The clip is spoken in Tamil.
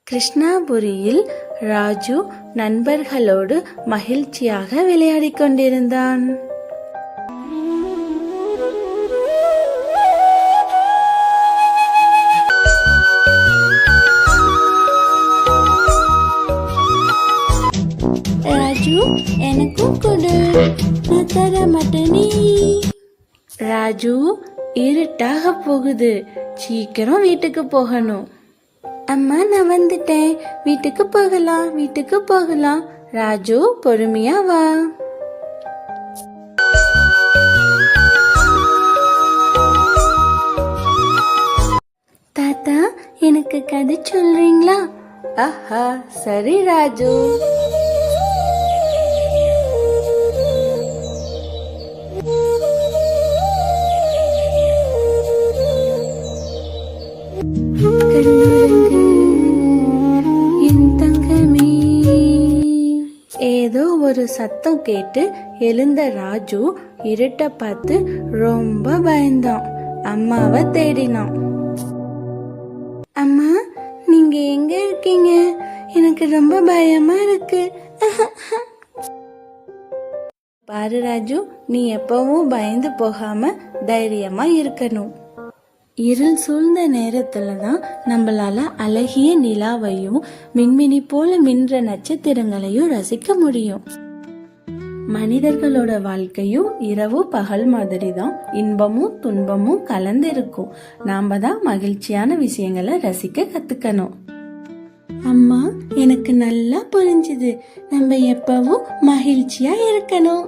கிருஷ்ணாபுரியில் ராஜு நண்பர்களோடு மகிழ்ச்சியாக விளையாடிக் கொண்டிருந்தான். ராஜு, எனக்கும் கொடு, நான் தர மாட்டேனே. ராஜு, இருட்டாக போகுது, சீக்கிரம் வீட்டுக்கு போகணும். அம்மா, நான் வந்துட்டேன், வீட்டுக்கு போகலாம். ராஜு, பொறுமையா வா. தாத்தா, எனக்கு கதை சொல்றீங்களா? ஆஹா, சரி ராஜு. ஏதோ ஒரு சத்தம் கேட்டு எழுந்த ராஜு இருட்ட பார்த்து ரொம்ப பயந்தான். அம்மாவை தேடினான். அம்மா, நீங்க எங்க இருக்கீங்க? எனக்கு ரொம்ப பயமா இருக்கு. பாரு ராஜு, நீ எப்பவும் பயந்து போகாம தைரியமா இருக்கணும். இருள் சூழ்ந்த நேரத்துல தான் நம்மளால அழகிய நிலாவையும் மின்மினி போல மின்ற நட்சத்திரங்களையும் ரசிக்க முடியும். மனிதர்களோட வாழ்க்கையும் இரவு பகல் மாதிரி தான், இன்பமும் துன்பமும் கலந்திருக்கும். நாம தான் மகிழ்ச்சியான விஷயங்களை ரசிக்க கத்துக்கணும். அம்மா, எனக்கு நல்லா புரிஞ்சுது. நம்ம எப்பவும் மகிழ்ச்சியா இருக்கணும்.